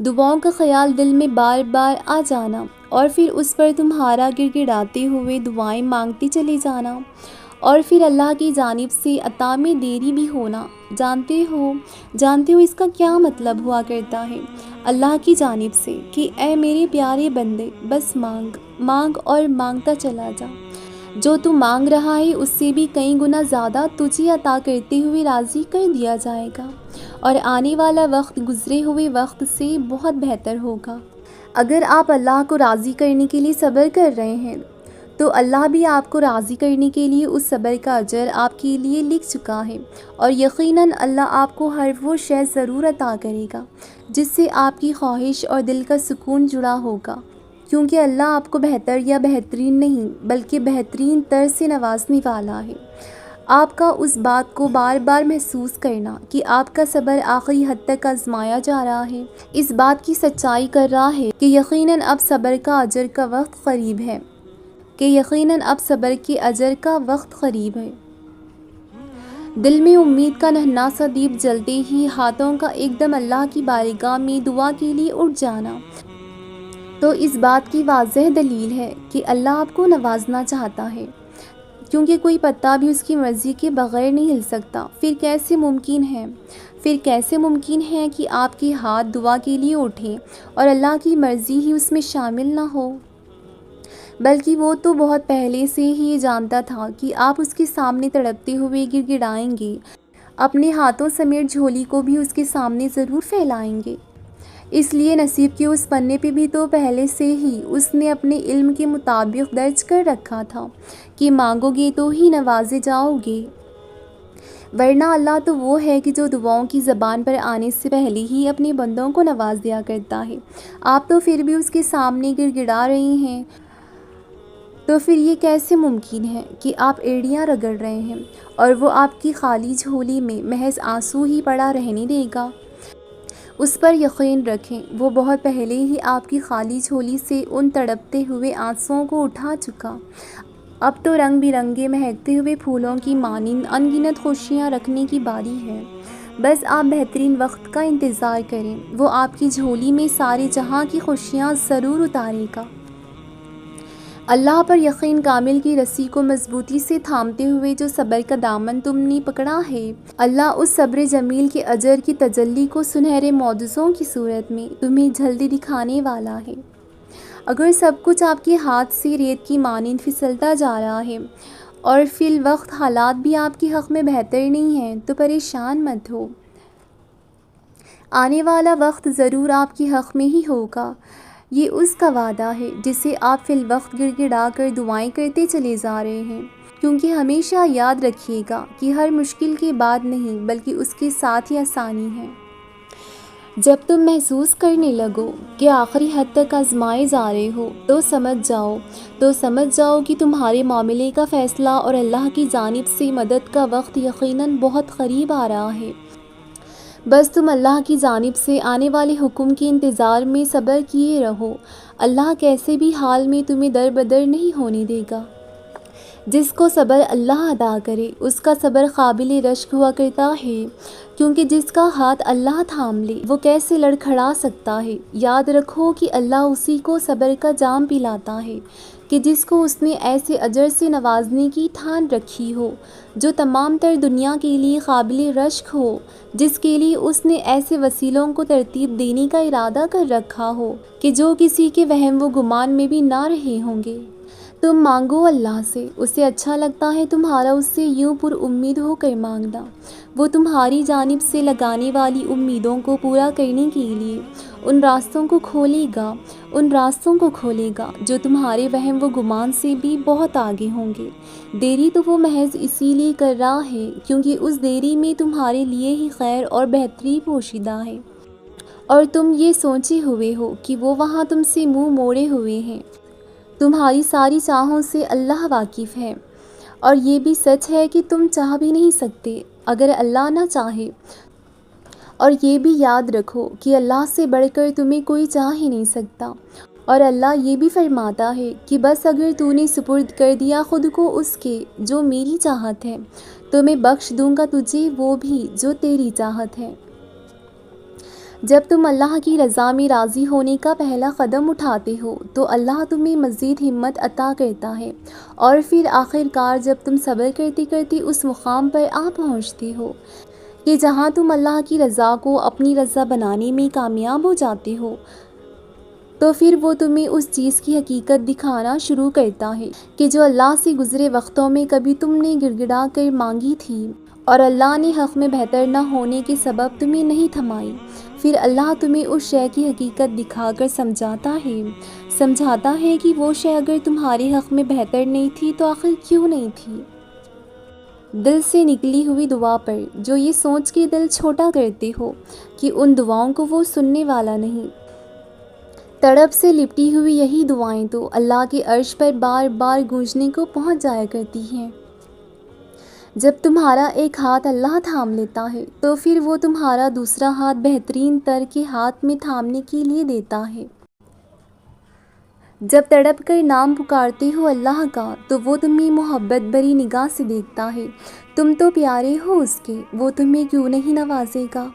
دعاؤں کا خیال دل میں بار بار آ جانا اور پھر اس پر تمہارا گڑ گڑاتے ہوئے دعائیں مانگتے چلے جانا، اور پھر اللہ کی جانب سے عطا میں دیری بھی ہونا۔ جانتے ہو اس کا کیا مطلب ہوا کرتا ہے؟ اللہ کی جانب سے کہ اے میرے پیارے بندے، بس مانگ مانگ اور مانگتا چلا جا، جو تو مانگ رہا ہے اس سے بھی کئی گنا زیادہ تجھے عطا کرتے ہوئے راضی کر دیا جائے گا، اور آنے والا وقت گزرے ہوئے وقت سے بہت بہتر ہوگا۔ اگر آپ اللہ کو راضی کرنے کے لیے صبر کر رہے ہیں تو اللہ بھی آپ کو راضی کرنے کے لیے اس صبر کا اجر آپ کے لیے لکھ چکا ہے، اور یقیناً اللہ آپ کو ہر وہ شے ضرور عطا کرے گا جس سے آپ کی خواہش اور دل کا سکون جڑا ہوگا، کیونکہ اللہ آپ کو بہتر یا بہترین نہیں بلکہ بہترین تر سے نوازنے والا ہے۔ آپ کا اس بات کو بار بار محسوس کرنا کہ آپ کا صبر آخری حد تک آزمایا جا رہا ہے، اس بات کی سچائی کر رہا ہے کہ یقیناً اب صبر کا اجر کا وقت قریب ہے، دل میں امید کا ننھا سا دیپ جلتے ہی ہاتھوں کا ایک دم اللہ کی بارگاہ میں دعا کے لیے اٹھ جانا تو اس بات کی واضح دلیل ہے کہ اللہ آپ کو نوازنا چاہتا ہے، کیونکہ کوئی پتا بھی اس کی مرضی کے بغیر نہیں ہل سکتا۔ پھر کیسے ممکن ہے کہ آپ کے ہاتھ دعا کے لیے اٹھیں اور اللہ کی مرضی ہی اس میں شامل نہ ہو؟ بلکہ وہ تو بہت پہلے سے ہی یہ جانتا تھا کہ آپ اس کے سامنے تڑپتے ہوئے گڑ گڑائیں گے، اپنے ہاتھوں سمیت جھولی کو بھی اس کے سامنے ضرور پھیلائیں گے۔ اس لیے نصیب کے اس پنے پہ بھی تو پہلے سے ہی اس نے اپنے علم کے مطابق درج کر رکھا تھا کہ مانگو گے تو ہی نوازے جاؤ گے، ورنہ اللہ تو وہ ہے کہ جو دعاؤں کی زبان پر آنے سے پہلے ہی اپنے بندوں کو نواز دیا کرتا ہے۔ آپ تو پھر بھی اس کے سامنے گڑ گڑا رہے ہیں، تو پھر یہ کیسے ممکن ہے کہ آپ ایڑیاں رگڑ رہے ہیں اور وہ آپ کی خالی جھولی میں محض آنسو ہی پڑا رہنے دے گا؟ اس پر یقین رکھیں، وہ بہت پہلے ہی آپ کی خالی جھولی سے ان تڑپتے ہوئے آنسوؤں کو اٹھا چکا۔ اب تو رنگ برنگے مہکتے ہوئے پھولوں کی مانند ان گنت خوشیاں رکھنے کی باری ہے۔ بس آپ بہترین وقت کا انتظار کریں، وہ آپ کی جھولی میں سارے جہاں کی خوشیاں ضرور اتارے گا۔ اللہ پر یقین کامل کی رسی کو مضبوطی سے تھامتے ہوئے جو صبر کا دامن تم نے پکڑا ہے، اللہ اس صبر جمیل کے اجر کی تجلی کو سنہرے معجزوں کی صورت میں تمہیں جلدی دکھانے والا ہے۔ اگر سب کچھ آپ کے ہاتھ سے ریت کی مانند پھسلتا جا رہا ہے اور فی الوقت حالات بھی آپ کے حق میں بہتر نہیں ہیں تو پریشان مت ہو، آنے والا وقت ضرور آپ کے حق میں ہی ہوگا۔ یہ اس کا وعدہ ہے جسے آپ فی الوقت گڑ گڑا کر دعائیں کرتے چلے جا رہے ہیں، کیونکہ ہمیشہ یاد رکھیے گا کہ ہر مشکل کے بعد نہیں بلکہ اس کے ساتھ ہی آسانی ہے۔ جب تم محسوس کرنے لگو کہ آخری حد تک آزمائے جا رہے ہو تو سمجھ جاؤ کہ تمہارے معاملے کا فیصلہ اور اللہ کی جانب سے مدد کا وقت یقیناً بہت قریب آ رہا ہے۔ بس تم اللہ کی جانب سے آنے والے حکم کے انتظار میں صبر کیے رہو، اللہ کیسے بھی حال میں تمہیں در بدر نہیں ہونے دے گا۔ جس کو صبر اللہ عطا کرے اس کا صبر قابل رشک ہوا کرتا ہے، کیونکہ جس کا ہاتھ اللہ تھام لے وہ کیسے لڑکھڑا سکتا ہے۔ یاد رکھو کہ اللہ اسی کو صبر کا جام پلاتا ہے کہ جس کو اس نے ایسے اجر سے نوازنے کی ٹھان رکھی ہو جو تمام تر دنیا کے لیے قابل رشک ہو، جس کے لیے اس نے ایسے وسیلوں کو ترتیب دینے کا ارادہ کر رکھا ہو کہ جو کسی کے وہم و گمان میں بھی نہ رہے ہوں گے۔ تم مانگو اللہ سے، اسے اچھا لگتا ہے تمہارا اس سے یوں پر امید ہو کر مانگنا۔ وہ تمہاری جانب سے لگانے والی امیدوں کو پورا کرنے کے لیے ان راستوں کو کھولے گا جو تمہارے وہم و گمان سے بھی بہت آگے ہوں گے۔ دیری تو وہ محض اسی لیے کر رہا ہے کیونکہ اس دیری میں تمہارے لیے ہی خیر اور بہتری پوشیدہ ہے، اور تم یہ سوچے ہوئے ہو کہ وہ وہاں تم سے منہ موڑے ہوئے ہیں۔ تمہاری ساری چاہوں سے اللہ واقف ہے، اور یہ بھی سچ ہے کہ تم چاہ بھی نہیں سکتے اگر اللہ نہ چاہے، اور یہ بھی یاد رکھو کہ اللہ سے بڑھ کر تمہیں کوئی چاہ ہی نہیں سکتا، اور اللہ یہ بھی فرماتا ہے کہ بس اگر تو نے سپرد کر دیا خود کو اس کے جو میری چاہت ہے تو میں بخش دوں گا تجھے وہ بھی جو تیری چاہت ہے۔ جب تم اللہ کی رضا میں راضی ہونے کا پہلا قدم اٹھاتے ہو تو اللہ تمہیں مزید ہمت عطا کرتا ہے، اور پھر آخر کار جب تم صبر کرتے کرتے اس مقام پر پہنچتے ہو کہ جہاں تم اللہ کی رضا کو اپنی رضا بنانے میں کامیاب ہو جاتے ہو، تو پھر وہ تمہیں اس چیز کی حقیقت دکھانا شروع کرتا ہے کہ جو اللہ سے گزرے وقتوں میں کبھی تم نے گڑ گڑا کر مانگی تھی اور اللہ نے حق میں بہتر نہ ہونے کے سبب تمہیں نہیں تھمائی۔ پھر اللہ تمہیں اس شے کی حقیقت دکھا کر سمجھاتا ہے کہ وہ شے اگر تمہارے حق میں بہتر نہیں تھی تو آخر کیوں نہیں تھی۔ دل سے نکلی ہوئی دعا پر جو یہ سوچ کے دل چھوٹا کرتے ہو کہ ان دعاؤں کو وہ سننے والا نہیں، تڑپ سے لپٹی ہوئی یہی دعائیں تو اللہ کے عرش پر بار بار گونجنے کو پہنچ جایا کرتی ہیں۔ جب تمہارا ایک ہاتھ اللہ تھام لیتا ہے تو پھر وہ تمہارا دوسرا ہاتھ بہترین تر کے ہاتھ میں تھامنے کے لیے دیتا ہے۔ جب تڑپ کر نام پکارتے ہو اللہ کا تو وہ تمہیں محبت بھری نگاہ سے دیکھتا ہے۔ تم تو پیارے ہو اس کے، وہ تمہیں کیوں نہیں نوازے گا۔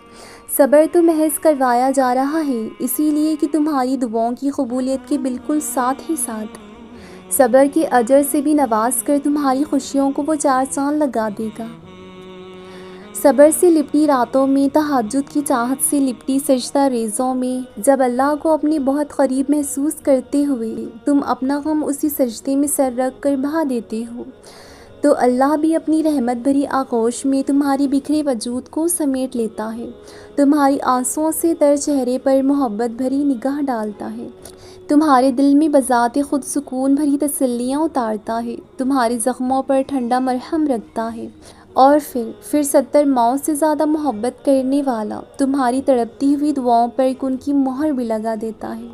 صبر تو محض کروایا جا رہا ہے اسی لیے کہ تمہاری دعاؤں کی قبولیت کے بالکل ساتھ ہی ساتھ صبر کے اجر سے بھی نواز کر تمہاری خوشیوں کو وہ چار چاند لگا دے گا۔ صبر سے لپٹی راتوں میں، تہجد کی چاہت سے لپٹی سجدہ ریزوں میں، جب اللہ کو اپنے بہت قریب محسوس کرتے ہوئے تم اپنا غم اسی سجدے میں سر رکھ کر بہا دیتے ہو تو اللہ بھی اپنی رحمت بھری آغوش میں تمہاری بکھرے وجود کو سمیٹ لیتا ہے، تمہاری آنسوؤں سے تر چہرے پر محبت بھری نگاہ ڈالتا ہے، تمہارے دل میں بذات خود سکون بھری تسلیاں اتارتا ہے، تمہارے زخموں پر ٹھنڈا مرہم رکھتا ہے، اور پھر 70 ماؤں سے زیادہ محبت کرنے والا تمہاری تڑپتی ہوئی دعاؤں پر ان کی مہر بھی لگا دیتا ہے۔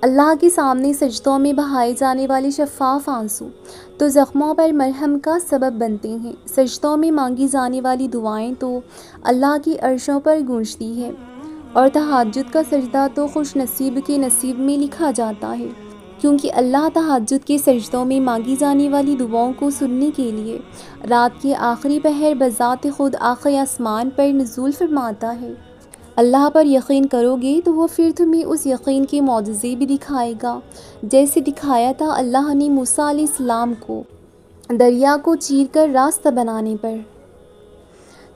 اللہ کے سامنے سجدوں میں بہائے جانے والے شفاف آنسو تو زخموں پر مرہم کا سبب بنتے ہیں، سجدوں میں مانگی جانے والی دعائیں تو اللہ کی عرشوں پر گونجتی ہے، اور تہجد کا سجدہ تو خوش نصیب کے نصیب میں لکھا جاتا ہے، کیونکہ اللہ تہجد کے سجدوں میں مانگی جانے والی دعاؤں کو سننے کے لیے رات کے آخری پہر بذات خود آخر آسمان پر نزول فرماتا ہے۔ اللہ پر یقین کرو گے تو وہ پھر تمہیں اس یقین کے معجزے بھی دکھائے گا، جیسے دکھایا تھا اللہ نے موسیٰ علیہ السلام کو دریا کو چیر کر راستہ بنانے پر۔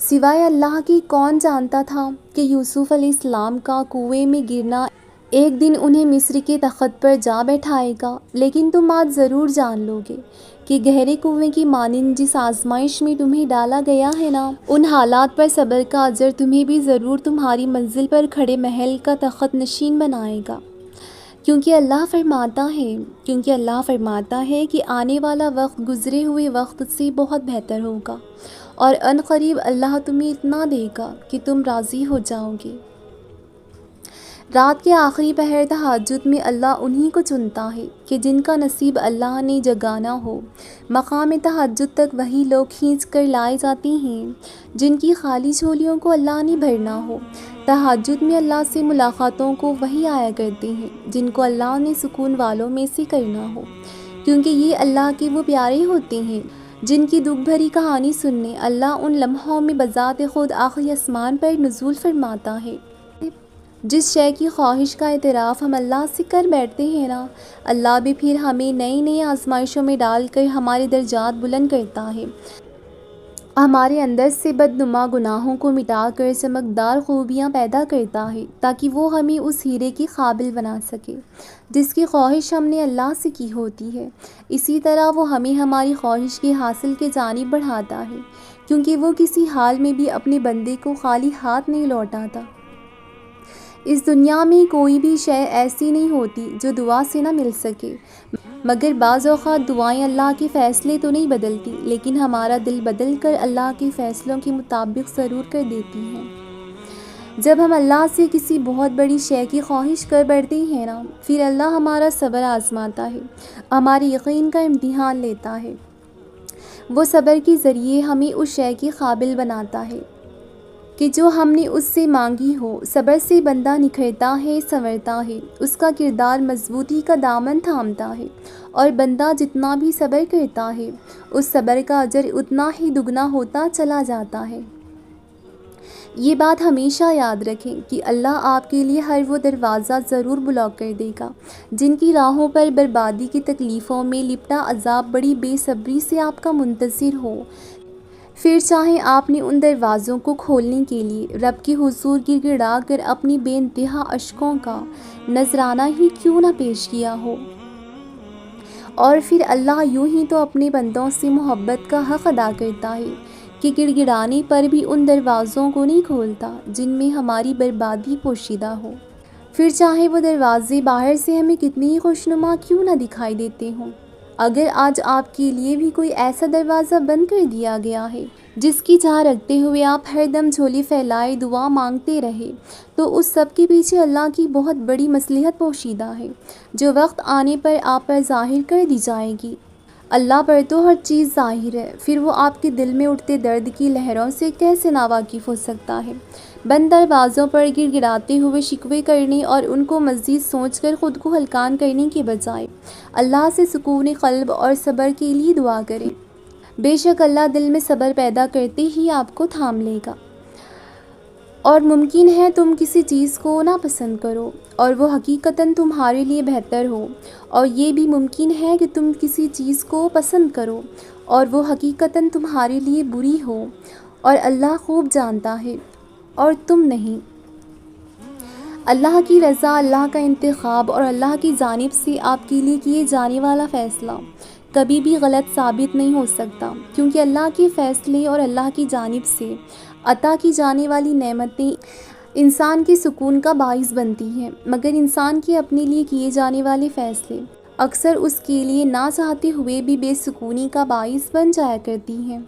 سوائے اللہ کی کون جانتا تھا کہ یوسف علیہ السلام کا کنویں میں گرنا ایک دن انہیں مصر کے تخت پر جا بیٹھائے گا، لیکن تم آج ضرور جان لو گے کہ گہرے کنویں کی مانند جس آزمائش میں تمہیں ڈالا گیا ہے نا، ان حالات پر صبر کا اجر تمہیں بھی ضرور تمہاری منزل پر کھڑے محل کا تخت نشین بنائے گا، کیونکہ اللہ فرماتا ہے کہ آنے والا وقت گزرے ہوئے وقت سے بہت بہتر ہوگا، اور ان قریب اللہ تمہیں اتنا دے گا کہ تم راضی ہو جاؤ گے۔ رات کے آخری پہر تہجد میں اللہ انہی کو چنتا ہے کہ جن کا نصیب اللہ نے جگانا ہو۔ مقام تہجد تک وہی لوگ کھینچ کر لائے جاتے ہیں جن کی خالی جھولیوں کو اللہ نے بھرنا ہو۔ تہجد میں اللہ سے ملاقاتوں کو وہی آیا کرتے ہیں جن کو اللہ نے سکون والوں میں سے کرنا ہو، کیونکہ یہ اللہ کے وہ پیارے ہوتے ہیں جن کی دکھ بھری کہانی سننے اللہ ان لمحوں میں بذات خود آخری آسمان پر نزول فرماتا ہے۔ جس شے کی خواہش کا اعتراف ہم اللہ سے کر بیٹھتے ہیں نا، اللہ بھی پھر ہمیں نئی آزمائشوں میں ڈال کر ہمارے درجات بلند کرتا ہے، ہمارے اندر سے بدنما گناہوں کو مٹا کر چمکدار خوبیاں پیدا کرتا ہے، تاکہ وہ ہمیں اس ہیرے کے قابل بنا سکے جس کی خواہش ہم نے اللہ سے کی ہوتی ہے۔ اسی طرح وہ ہمیں ہماری خواہش کے حاصل کے جانب بڑھاتا ہے، کیونکہ وہ کسی حال میں بھی اپنے بندے کو خالی ہاتھ نہیں لوٹاتا۔ اس دنیا میں کوئی بھی شے ایسی نہیں ہوتی جو دعا سے نہ مل سکے، مگر بعض اوقات دعائیں اللہ کے فیصلے تو نہیں بدلتی، لیکن ہمارا دل بدل کر اللہ کے فیصلوں کے مطابق ضرور کر دیتی ہیں۔ جب ہم اللہ سے کسی بہت بڑی شے کی خواہش کر بیٹھتے ہیں نا، پھر اللہ ہمارا صبر آزماتا ہے، ہمارے یقین کا امتحان لیتا ہے، وہ صبر کے ذریعے ہمیں اس شے کے قابل بناتا ہے کہ جو ہم نے اس سے مانگی ہو۔ صبر سے بندہ نکھرتا ہے، سنورتا ہے، اس کا کردار مضبوطی کا دامن تھامتا ہے، اور بندہ جتنا بھی صبر کرتا ہے اس صبر کا اجر اتنا ہی دگنا ہوتا چلا جاتا ہے۔ یہ بات ہمیشہ یاد رکھیں کہ اللہ آپ کے لیے ہر وہ دروازہ ضرور بلاک کر دے گا جن کی راہوں پر بربادی کی تکلیفوں میں لپٹا عذاب بڑی بے صبری سے آپ کا منتظر ہو۔ پھر چاہے آپ نے ان دروازوں کو کھولنے کے لیے رب کے حضور گڑ گڑا کر اپنی بے انتہا اشکوں کا نذرانہ ہی کیوں نہ پیش کیا ہو، اور پھر اللہ یوں ہی تو اپنے بندوں سے محبت کا حق ادا کرتا ہے کہ گڑ گڑانے پر بھی ان دروازوں کو نہیں کھولتا جن میں ہماری بربادی پوشیدہ ہو۔ پھر چاہے وہ دروازے باہر سے ہمیں کتنی ہی خوشنما کیوں نہ دکھائی دیتے ہوں، اگر آج آپ کے لیے بھی کوئی ایسا دروازہ بند کر دیا گیا ہے جس کی چاہ رکھتے ہوئے آپ ہر دم جھولی پھیلائے دعا مانگتے رہے، تو اس سب کے پیچھے اللہ کی بہت بڑی مصلحت پوشیدہ ہے جو وقت آنے پر آپ پر ظاہر کر دی جائے گی۔ اللہ پر تو ہر چیز ظاہر ہے، پھر وہ آپ کے دل میں اٹھتے درد کی لہروں سے کیسے ناواقف ہو سکتا ہے؟ بند دروازوں پر گڑ گڑاتے ہوئے شکوے کرنے اور ان کو مزید سوچ کر خود کو ہلکان کرنے کے بجائے اللہ سے سکون قلب اور صبر کے لیے دعا کریں۔ بے شک اللہ دل میں صبر پیدا کرتے ہی آپ کو تھام لے گا۔ اور ممکن ہے تم کسی چیز کو ناپسند کرو اور وہ حقیقتاً تمہارے لیے بہتر ہو، اور یہ بھی ممکن ہے کہ تم کسی چیز کو پسند کرو اور وہ حقیقتاً تمہارے لیے بری ہو، اور اللہ خوب جانتا ہے اور تم نہیں۔ اللہ کی رضا، اللہ کا انتخاب اور اللہ کی جانب سے آپ کے لیے کیے جانے والا فیصلہ کبھی بھی غلط ثابت نہیں ہو سکتا، کیونکہ اللہ کے فیصلے اور اللہ کی جانب سے عطا کی جانے والی نعمتیں انسان کے سکون کا باعث بنتی ہیں، مگر انسان کے اپنے لیے کیے جانے والے فیصلے اکثر اس کے لیے نہ چاہتے ہوئے بھی بے سکونی کا باعث بن جایا کرتی ہیں۔